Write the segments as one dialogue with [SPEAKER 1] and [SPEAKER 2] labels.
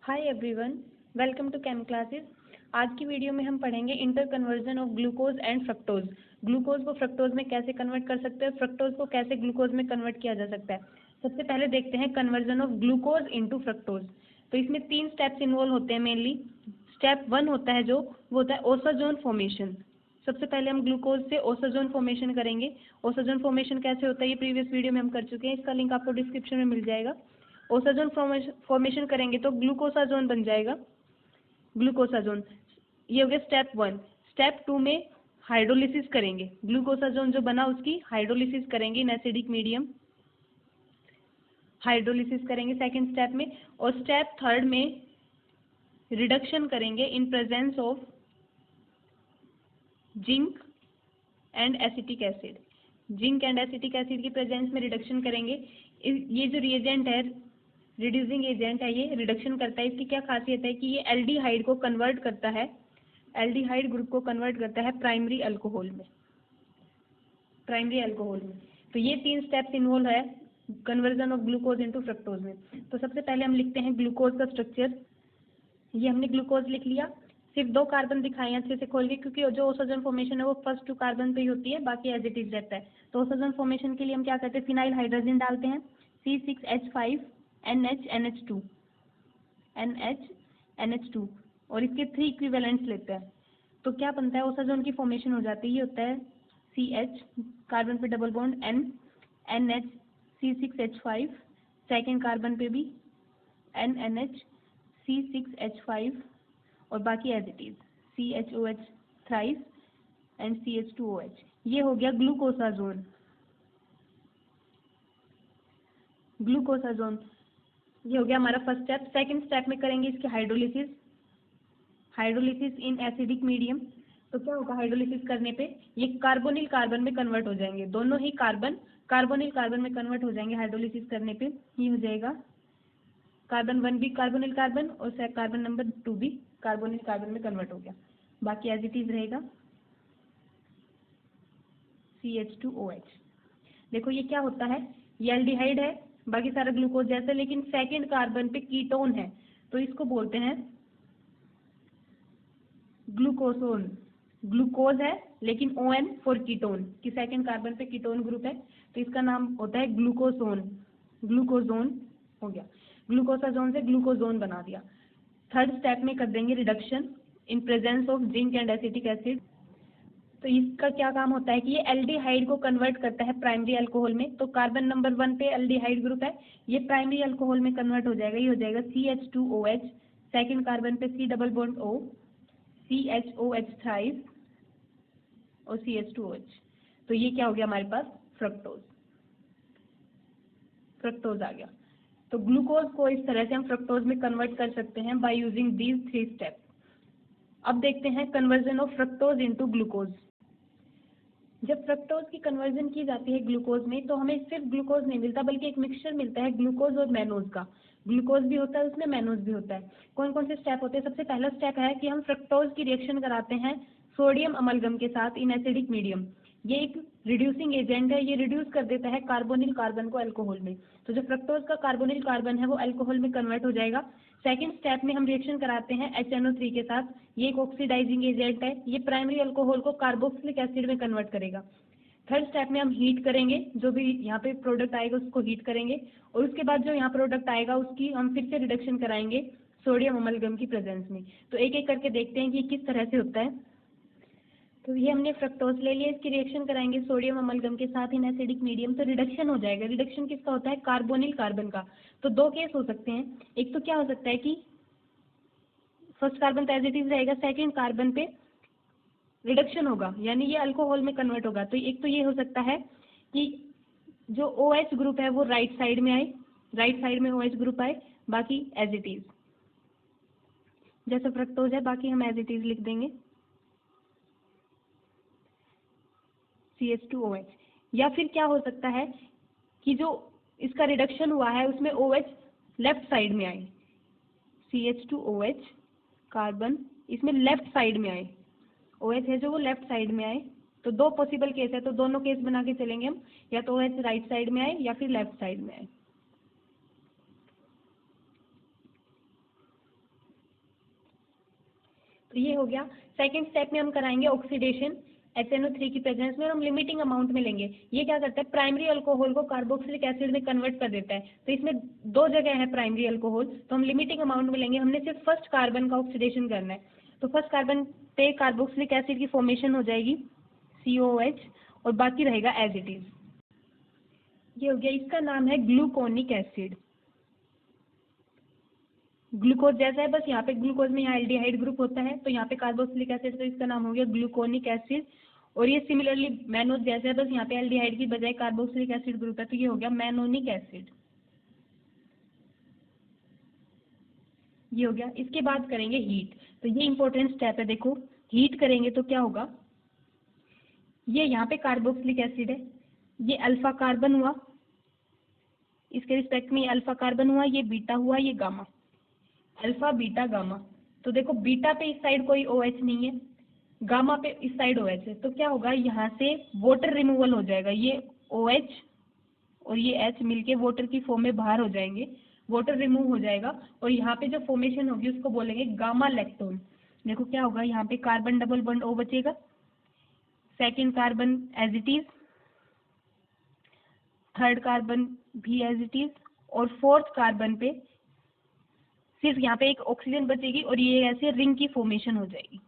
[SPEAKER 1] Hi everyone, welcome to chem classes. आज की video में हम पढ़ेंगे inter conversion of glucose and fructose. Glucose को फ्रक्टोज में कैसे कन्वर्ट कर सकते हैं, फ्रक्टोज को कैसे ग्लूकोज में कन्वर्ट किया जा सकता है। सबसे पहले देखते हैं conversion of glucose into fructose. तो इसमें 3 स्टेप्स इन्वॉल्व होते हैं मेनली। स्टेप 1 होता है वो होता है ओसाजोन फॉर्मेशन। सबसे पहले हम ग्लूकोज से ओसाजोन फॉर्मेशन करेंगे। ओसाजोन फॉर्मेशन कैसे होता है ये प्रीवियस वीडियो में हम कर चुके हैं, इसका लिंक आपको डिस्क्रिप्शन में मिल जाएगा। ओसाजोन फॉर्मेशन करेंगे तो ग्लूकोसाजोन बन जाएगा, ग्लूकोसाजोन। ये हो गया स्टेप 1। स्टेप 2 में हाइड्रोलिसिस करेंगे, ग्लूकोसाजोन जो बना उसकी हाइड्रोलिसिस करेंगे इन एसिडिक मीडियम, हाइड्रोलिसिस करेंगे सेकंड स्टेप में। और स्टेप 3 में रिडक्शन करेंगे in presence of zinc and acetic acid. Zinc and acetic acid की प्रेजेंस में रिडक्शन करेंगे। ये जो रिएजेंट है, रिड्यूसिंग एजेंट है, ये रिडक्शन करता है। इसकी क्या खासियत है कि ये एल्डिहाइड को कन्वर्ट करता है, एल्डिहाइड ग्रुप को कन्वर्ट करता है प्राइमरी अल्कोहल में, प्राइमरी अल्कोहल में। तो ये 3 स्टेप्स इन्वॉल्व है conversion of glucose into fructose में। तो सबसे पहले हम लिखते हैं ग्लूकोज का स्ट्रक्चर। ये हमने ग्लूकोज लिख लिया। सिर्फ 2 कार्बन दिखाए अच्छे से खोल के, क्योंकि जो ओसोजन फॉर्मेशन है वो फर्स्ट 2 कार्बन पे ही होती है, बाकी एज इट इज रहता है। तो ओसोजन फॉर्मेशन के लिए हम क्या करते हैं, फिनाइल हाइड्रोजन डालते हैं, C6H5 NH NH2 NH NH2, और इसके 3 इक्विवेलेंट्स लेते हैं। तो क्या बनता है, ओसोजन की फॉर्मेशन हो जाती है। ये होता है CH, कार्बन पे double bond N, NH, C6H5, second carbon पे भी NNH, C6H5, और बाकी as it is CHOH thrice and CH2OH। ये हो गया ग्लूकोसाजोन, ग्लूकोसाजोन। ये हो गया हमारा फर्स्ट स्टेप। सेकंड स्टेप में करेंगे इसकी hydrolysis, hydrolysis in acidic medium. तो क्या होगा हाइड्रोलिसिस करने पे, ये कार्बोनिल कार्बन में कन्वर्ट हो जाएंगे, दोनों ही कार्बन कार्बोनिल कार्बन में कन्वर्ट हो जाएंगे हाइड्रोलिसिस करने पे। ये हो जाएगा कार्बन 1 भी कार्बोनिल कार्बन और कार्बन नंबर 2 भी कार्बोनिल कार्बन में कन्वर्ट हो गया, बाकी एज इट इज रहेगा CH2OH। देखो ये क्या होता है, ये एल्डिहाइड है, बाकी सारा ग्लूकोज जैसा, लेकिन सेकंड कार्बन पे कीटोन है, तो इसको बोलते हैं ग्लूकोसोन। ग्लूकोज है लेकिन ON फॉर कीटोन, कि सेकंड कार्बन पे कीटोन ग्रुप है, तो इसका नाम होता है ग्लूकोसोन, ग्लूकोजोन हो गया। ग्लूकोसाजोन से ग्लूकोजोन बना दिया। थर्ड स्टेप में कर देंगे reduction in presence of zinc and acetic acid. तो इसका क्या काम होता है कि ये एल्डिहाइड को कन्वर्ट करता है प्राइमरी अल्कोहल में। तो कार्बन नंबर 1 पे एल्डिहाइड ग्रुप है, ये प्राइमरी अल्कोहल में कन्वर्ट हो जाएगा। ये हो जाएगा CH2OH, सेकंड कार्बन पे C double bond O, CHOH thrice और CH2OH। तो ये क्या हो गया हमारे पास, फ्रक्टोज, फ्रक्टोज आ गया। तो ग्लूकोज को इस तरह से हम फ्रक्टोज में कन्वर्ट कर सकते हैं बाय यूजिंग दीज 3 स्टेप्स। अब देखते हैं conversion of fructose into glucose. जब फ्रक्टोज की कन्वर्जन की जाती है ग्लूकोज में, तो हमें सिर्फ ग्लूकोज नहीं मिलता, बल्कि एक मिक्सचर मिलता है ग्लूकोज और मैनोज का। ग्लूकोज भी होता है उसमें, मैनोज भी होता है। कौन कौन से स्टेप होते हैं, सबसे पहला स्टेप है कि हम फ्रक्टोज की रिएक्शन कराते हैं सोडियम अमलगम के साथ इन एसिडिक मीडियम। ये एक रिड्यूसिंग एजेंट है, ये रिड्यूस कर देता है कार्बोनिल कार्बन को अल्कोहल में। तो जो फ्रक्टोज का कार्बोनिल कार्बन है वो अल्कोहल में कन्वर्ट हो जाएगा। सेकंड स्टेप में हम रिएक्शन कराते हैं HNO3 के साथ, ये एक ऑक्सीडाइजिंग एजेंट है, ये प्राइमरी अल्कोहल को कार्बोक्सिलिक एसिड में कन्वर्ट करेगा। थर्ड स्टेप में हम हीट करेंगे, जो भी यहाँ पे प्रोडक्ट आएगा उसको हीट करेंगे, और उसके बाद जो यहाँ प्रोडक्ट आएगा उसकी हम फिर से रिडक्शन कराएंगे सोडियम अमलगम की प्रेजेंस में। तो एक एक करके देखते हैं कि ये किस तरह से होता है। तो ये हमने फ्रक्टोज ले लिया, इसकी रिएक्शन कराएंगे सोडियम अमलगम के साथ इन एसिडिक मीडियम, तो रिडक्शन हो जाएगा। रिडक्शन किसका होता है, कार्बोनिल कार्बन का। तो 2 केस हो सकते हैं, एक तो क्या हो सकता है कि फर्स्ट कार्बन तो एज इट इज रहेगा, सेकेंड कार्बन पे रिडक्शन होगा, यानी ये अल्कोहल में कन्वर्ट होगा। तो एक तो ये हो सकता है कि जो OH ग्रुप है वो राइट साइड में आए, राइट साइड में OH ग्रुप आए, बाकी एज इट इज जैसे फ्रक्टोज है, बाकी हम एज इट इज लिख देंगे CH2OH। या फिर क्या हो सकता है कि जो इसका रिडक्शन हुआ है उसमें OH लेफ्ट साइड में आए, CH2OH कार्बन इसमें लेफ्ट साइड में आए, OH है जो वो लेफ्ट साइड में आए। तो 2 पॉसिबल केस है, तो दोनों केस बना के चलेंगे हम, या तो OH राइट साइड में आए या फिर लेफ्ट साइड में आए। तो ये हो गया। सेकंड स्टेप में हम कराएंगे ऑक्सीडेशन HNO3 की प्रेजेंस में, और हम लिमिटिंग अमाउंट में लेंगे। ये क्या करता है, प्राइमरी अल्कोहल को कार्बोक्सिलिक एसिड में कन्वर्ट कर देता है। तो इसमें दो जगह है प्राइमरी अल्कोहल, तो हम लिमिटिंग अमाउंट में लेंगे। हमने सिर्फ फर्स्ट कार्बन का ऑक्सीडेशन करना है। तो फर्स्ट कार्बन पे कार्बोक्सिलिक एसिड की फॉर्मेशन हो जाएगी COOH, और बाकी रहेगा एज इट इज। ये हो गया, इसका नाम है ग्लूकोनिक एसिड। ग्लूकोज जैसा है, बस यहाँ पे ग्लूकोज में यहाँ एल्डिहाइड ग्रुप होता है, तो यहाँ पे कार्बोक्सिलिक एसिड, तो इसका नाम हो गया ग्लूकोनिक एसिड। और ये सिमिलरली मैनोज जैसा है, बस यहाँ पे एल्डिहाइड की बजाय कार्बोक्सिलिक एसिड ग्रुप है, तो ये हो गया मैनोनिक एसिड। ये हो गया। इसके बाद करेंगे हीट। तो ये इंपॉर्टेंट स्टेप है, देखो हीट करेंगे तो क्या होगा, ये यहाँ पे कार्बोक्सिलिक एसिड है, ये अल्फा कार्बन हुआ, इसके रिस्पेक्ट में ये अल्फा कार्बन हुआ, ये बीटा हुआ, ये गामा, अल्फा बीटा गामा। तो देखो बीटा पे इस साइड कोई OH नहीं है, गामा पे इस साइड OH है, तो क्या होगा, यहाँ से वाटर रिमूवल हो जाएगा। ये OH और ये H मिलके वाटर की फॉर्म में बाहर हो जाएंगे, वाटर रिमूव हो जाएगा, और यहाँ पे जो फॉर्मेशन होगी उसको बोलेंगे गामा लैक्टोन। देखो क्या होगा, यहाँ पे कार्बन डबल बॉन्ड O बचेगा, second carbon as it is, third carbon भी एज इट इज, और फोर्थ कार्बन पे सिर्फ यहाँ पे एक ऑक्सीजन बचेगी, और ये ऐसे रिंग की फॉर्मेशन हो जाएगी।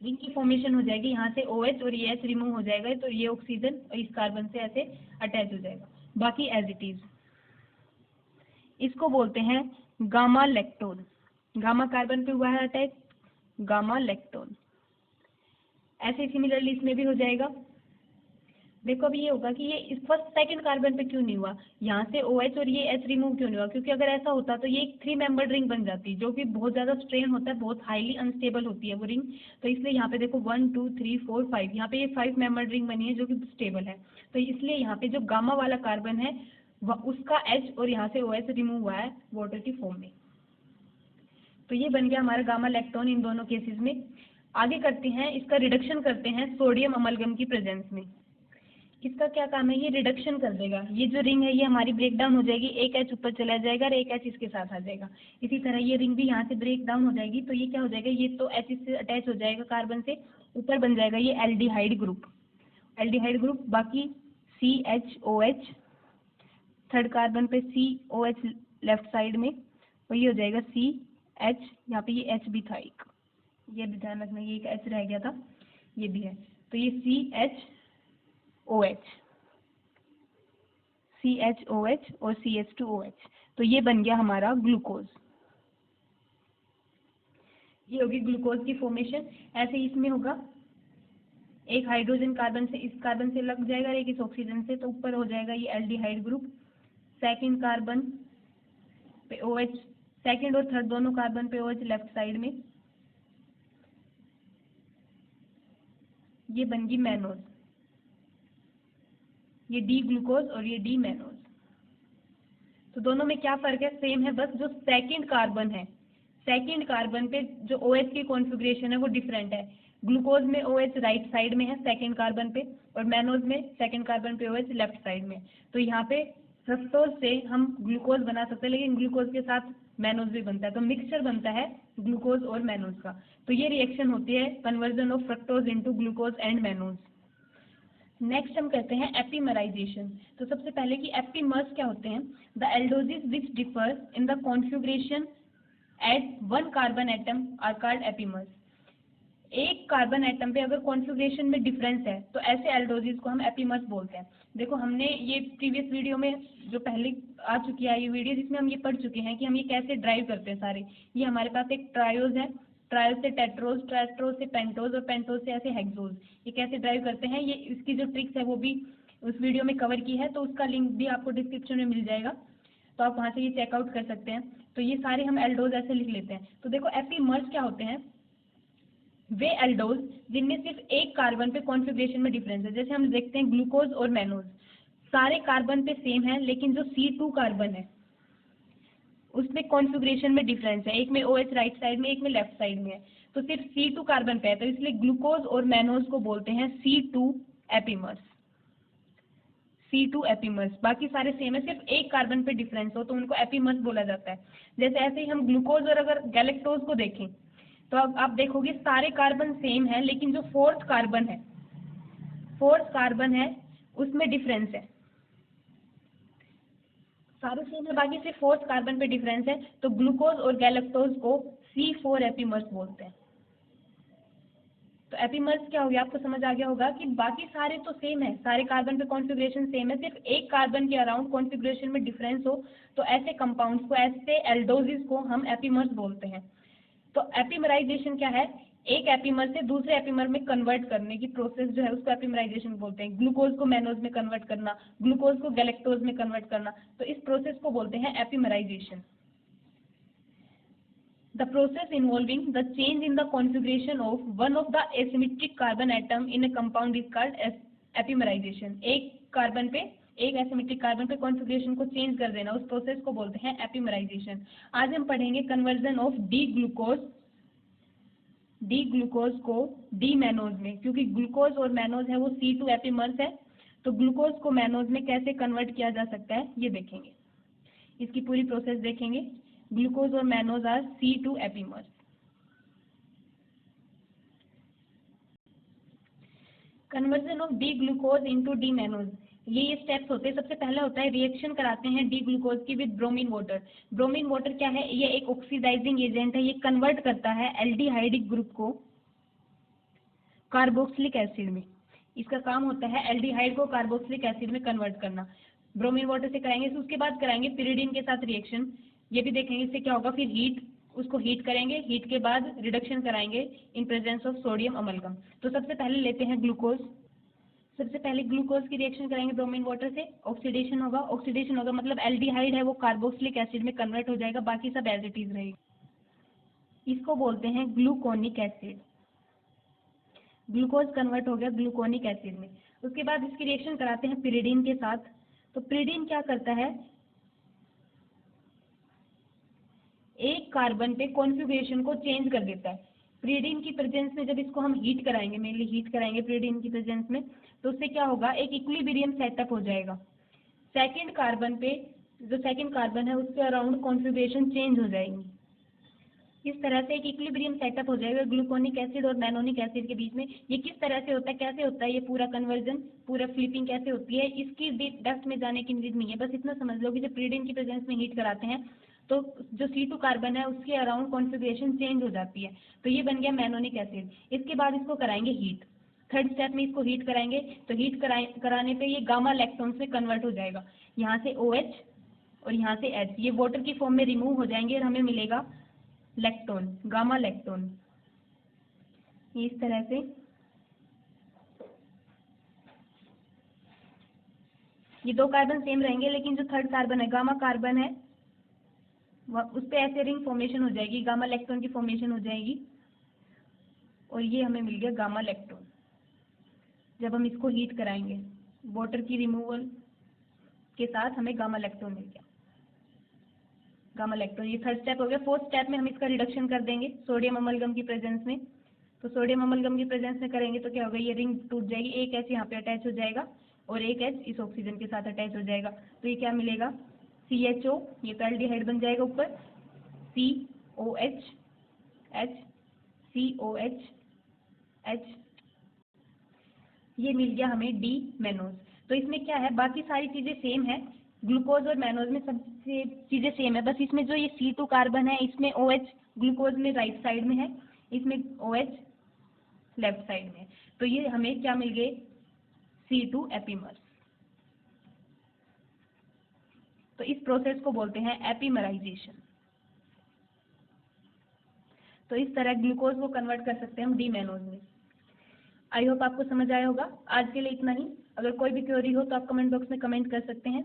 [SPEAKER 1] रिंग की फॉर्मेशन हो जाएगी, यहाँ से OH और ये H रिमूव हो जाएगा, तो ये ऑक्सीजन इस कार्बन से ऐसे अटैच हो जाएगा, बाकी एज इट इज। इसको बोलते हैं गामा लैक्टोन। गामा कार्बन पे हुआ है अटैच, गामा लैक्टोन। ऐसे सिमिलरली इसमें भी हो जाएगा। देखो अभी ये होगा कि ये इस फर्स्ट सेकंड कार्बन पे क्यों नहीं हुआ, यहाँ से OH और ये H रिमूव क्यों नहीं हुआ, क्योंकि अगर ऐसा होता तो ये एक 3 मेंबर्ड रिंग बन जाती, जो कि बहुत ज़्यादा स्ट्रेन होता है, बहुत हाईली अनस्टेबल होती है वो रिंग। तो इसलिए यहाँ पे देखो 1 2 3 4 5, यहाँ पे ये 5 मेंबर्ड रिंग बनी है जो कि स्टेबल है। तो इसलिए यहाँ पे जो गामा वाला कार्बन है वह उसका H और यहाँ से OH रिमूव हुआ है वाटर की फॉर्म में। तो ये बन गया हमारा गामा लैक्टोन इन दोनों केसेस में। आगे करते हैं, इसका रिडक्शन करते हैं सोडियम अमलगम की प्रेजेंस में। इसका क्या काम है, ये रिडक्शन कर देगा। ये जो रिंग है ये हमारी ब्रेक डाउन हो जाएगी, एक H ऊपर चला जाएगा और एक H इसके साथ आ जाएगा। इसी तरह ये रिंग भी यहाँ से ब्रेक डाउन हो जाएगी, तो ये क्या हो जाएगा, ये तो H से अटैच हो जाएगा कार्बन से, ऊपर बन जाएगा ये एल्डिहाइड ग्रुप। एल्डिहाइड ग्रुप, बाकी CHOH, थर्ड कार्बन पे COH लेफ्ट साइड में, और ये हो जाएगा CH, यहाँ पे ये H भी था एक, ये भी ध्यान रखना, ये एक H रह गया था, ये भी है, तो ये CHOH और CH2OH। तो ये बन गया हमारा ग्लूकोज। ये होगी ग्लूकोज की फॉर्मेशन। ऐसे ही इसमें होगा, एक हाइड्रोजन कार्बन से इस कार्बन से लग जाएगा, एक इस ऑक्सीजन से, तो ऊपर हो जाएगा ये एल्डिहाइड ग्रुप। सेकंड कार्बन पे OH, सेकंड और थर्ड दोनों कार्बन पे OH लेफ्ट साइड में, ये बन गई मैनोज। ये डी ग्लूकोज और ये डी मैनोज। तो दोनों में क्या फर्क है, सेम है, बस जो सेकंड कार्बन है, सेकंड कार्बन पे जो OH की कॉन्फ़िगरेशन है वो डिफरेंट है। ग्लूकोज में OH राइट साइड में है सेकंड कार्बन पे, और मैनोज में सेकंड कार्बन पे OH लेफ्ट साइड में। तो यहाँ पे फ्रक्टोज से हम ग्लूकोज बना सकते हैं, लेकिन ग्लूकोज के साथ मैनोज भी बनता है, तो मिक्सचर बनता है ग्लूकोज और मैनोज का। तो ये रिएक्शन होती है conversion of fructose into glucose and mannose. Next हम करते हैं एपिमराइजेशन। तो सबसे पहले कि एपिमर्स क्या होते हैं, the aldoses which differs in the configuration at one carbon atom are called epimers. एक कार्बन एटम पे अगर कॉन्फ़िगरेशन में डिफरेंस है तो ऐसे एल्डोजिस को हम एपिमर्स बोलते हैं। देखो हमने ये प्रीवियस वीडियो में जो पहले आ चुकी है ये वीडियो, जिसमें हम ये पढ़ चुके हैं कि हम ये कैसे ड्राइव करते हैं सारे। ये हमारे पास एक ट्रायोज है, ट्रायोज से टेट्रोज, टेट्रोज से पेंटोज, और पेंटोज से ऐसे हेक्सोज। ये कैसे ड्राइव करते हैं, ये इसकी जो ट्रिक्स है वो भी उस वीडियो में कवर की है, तो उसका लिंक भी आपको डिस्क्रिप्शन में मिल जाएगा, तो आप वहाँ से ये चेकआउट कर सकते हैं। तो ये सारे हम एल्डोज ऐसे लिख लेते हैं। तो देखो एपिमर्स क्या होते हैं, वे एल्डोज जिनमें सिर्फ एक कार्बन पे कॉन्फ़िगरेशन में डिफरेंस है। जैसे हम देखते हैं ग्लूकोज और मैनोज, सारे कार्बन पे सेम है, लेकिन जो C2 कार्बन है उसमें कॉन्फ़िगरेशन में डिफरेंस है, एक में OH राइट साइड में, एक में लेफ्ट साइड में है, तो सिर्फ C2 कार्बन पे है, तो इसलिए ग्लूकोज और मैनोज को बोलते हैं C2 एपिमर्स। C2 एपिमर्स, बाकी सारे सेम है, सिर्फ एक कार्बन पे डिफरेंस हो तो उनको एपिमर्स बोला जाता है। जैसे ऐसे ही हम ग्लूकोज और अगर गैलेक्टोज को देखें, तो अब आप देखोगे सारे कार्बन सेम है, लेकिन जो फोर्थ कार्बन है उसमें डिफरेंस है। सारे सेम है, बाकी सिर्फ फोर्थ कार्बन पे डिफरेंस है। तो ग्लूकोज और गैलेक्टोज को C4 एपीमर्स बोलते हैं। तो एपीमर्स क्या हो गया, आपको समझ आ गया होगा कि बाकी सारे तो सेम है, सारे कार्बन पे कॉन्फ़िगरेशन सेम है, सिर्फ एक कार्बन के अराउंड कॉन्फ़िगरेशन में डिफरेंस हो तो ऐसे कंपाउंड्स को, ऐसे एल्डोजिस को हम एपीमर्स बोलते हैं। तो एपीमराइजेशन क्या है, एक एपीमर से दूसरे एपीमर में कन्वर्ट करने की प्रोसेस जो है उसको एपीमराइजेशन बोलते हैं। ग्लूकोज को मैनोज में कन्वर्ट करना, ग्लूकोज को गैलेक्टोज में कन्वर्ट करना, तो इस प्रोसेस को बोलते हैं एपीमराइजेशन। The process involving the change in the configuration of one of the asymmetric carbon atom in a compound is called epimerization। एक कार्बन पे, एक एसिमेट्रिक कार्बन पे कॉन्फ़िगरेशन को चेंज कर देना, उस प्रोसेस को बोलते हैं एपीमराइजेशन। आज हम पढ़ेंगे कन्वर्जन ऑफ डी ग्लूकोज को डी मैनोज में, क्योंकि ग्लूकोज और मैनोज है वो C2 एपीमर्स है। तो ग्लूकोज को मैनोज में कैसे कन्वर्ट किया जा सकता है ये देखेंगे, इसकी पूरी प्रोसेस देखेंगे। ग्लूकोज और mannose are C2 epimers. Conversion of D glucose into D mannose, ये स्टेप्स होते हैं। सबसे पहले होता है रिएक्शन कराते हैं डी ग्लूकोज की with bromine water. Bromine water क्या है, ये एक ऑक्सीडाइजिंग एजेंट है, ये कन्वर्ट करता है एल्डिहाइडिक ग्रुप को कार्बोक्सिलिक एसिड में। इसका काम होता है एल्डिहाइड को कार्बोक्सिलिक एसिड में कन्वर्ट करना। ब्रोमीन वाटर से कराएंगे, उसके बाद कराएंगे पिरिडीन के साथ रिएक्शन, ये भी देखेंगे इससे क्या होगा। फिर हीट, उसको हीट करेंगे, हीट के बाद रिडक्शन कराएंगे in presence of sodium amalgam. तो सबसे पहले लेते हैं ग्लूकोज, सबसे पहले ग्लूकोज की रिएक्शन कराएंगे ब्रोमीन वाटर से, ऑक्सीडेशन होगा, ऑक्सीडेशन होगा मतलब एल्डिहाइड है वो कार्बोक्सिलिक एसिड में कन्वर्ट हो जाएगा, बाकी सब एज इट इज रहेगी। इसको बोलते हैं ग्लूकोनिक एसिड। ग्लूकोज कन्वर्ट हो गया ग्लूकोनिक एसिड में। उसके बाद इसकी रिएक्शन कराते हैं पिरिडीन के साथ। तो पिरिडीन क्या करता है, एक कार्बन पे कॉन्फ़िगरेशन को चेंज कर देता है। पिरिडीन की प्रेजेंस में जब इसको हम हीट कराएंगे, मेनली हीट कराएंगे पिरिडीन की प्रेजेंस में, तो उससे क्या होगा, एक इक्विलिब्रियम सेटअप हो जाएगा। सेकंड कार्बन पे, जो सेकंड कार्बन है उसके अराउंड कॉन्फ़िगरेशन चेंज हो जाएगी। इस तरह से एक इक्विलिब्रियम सेटअप हो जाएगा ग्लूकोनिक एसिड और मैनोनिक एसिड के बीच में। ये किस तरह से होता है, कैसे होता है ये पूरा कन्वर्जन, पूरा फ्लिपिंग कैसे होती है, इसकी डेप्थ में जाने की नीड नहीं है। बस इतना समझ लो कि जब पिरिडीन की प्रेजेंस में हीट कराते हैं तो जो C2 कार्बन है उसके अराउंड कॉन्फ़िगरेशन चेंज हो जाती है, तो ये बन गया मैनोनिक एसिड। इसके बाद इसको कराएंगे हीट, थर्ड स्टेप में इसको हीट कराएंगे, तो हीट कराने पे ये गामा लैक्टोन्स में कन्वर्ट हो जाएगा। यहाँ से OH और यहाँ से H, ये वाटर की फॉर्म में रिमूव हो जाएंगे और हमें मिलेगा लैक्टोन, गामा लैक्टोन। इस तरह से ये दो कार्बन सेम रहेंगे, लेकिन जो थर्ड कार्बन है, गामा कार्बन है, उस पे ऐसे रिंग फॉर्मेशन हो जाएगी, गामा लैक्टोन की फॉर्मेशन हो जाएगी और ये हमें मिल गया गामा लैक्टोन। जब हम इसको हीट कराएंगे वाटर की रिमूवल के साथ हमें गामा लैक्टोन मिल गया, गामा लैक्टोन। ये थर्ड स्टेप हो गया। फोर्थ स्टेप में हम इसका रिडक्शन कर देंगे सोडियम अमलगम की प्रेजेंस में। तो सोडियम अमलगम की प्रेजेंस में करेंगे तो क्या होगा, ये रिंग टूट जाएगी, एक H यहाँ पे अटैच हो जाएगा और एक H इस ऑक्सीजन के साथ अटैच हो जाएगा। तो ये क्या मिलेगा, CHO, ये तो एल्डिहाइड बन जाएगा ऊपर, COH, H, COH, H, ये मिल गया हमें डी मैनोज। तो इसमें क्या है, बाकी सारी चीजें सेम है, ग्लूकोज और मैनोज में सब चीजें सेम है, बस इसमें जो ये C2 कार्बन है इसमें OH ग्लूकोज में राइट साइड में है, इसमें OH लेफ्ट साइड में। तो ये हमें क्या मिल गए, C2 एपीमर्स। तो इस प्रोसेस को बोलते हैं एपीमराइजेशन। तो इस तरह ग्लूकोज को कन्वर्ट कर सकते हैं हम डी मैनोज में। आई होप आपको समझ आया होगा। आज के लिए इतना ही। अगर कोई भी क्वेरी हो तो आप कमेंट बॉक्स में कमेंट कर सकते हैं।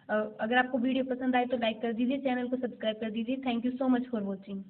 [SPEAKER 1] अगर आपको वीडियो पसंद आए तो लाइक कर दीजिए, चैनल को सब्सक्राइब कर दीजिए। Thank you so much for watching.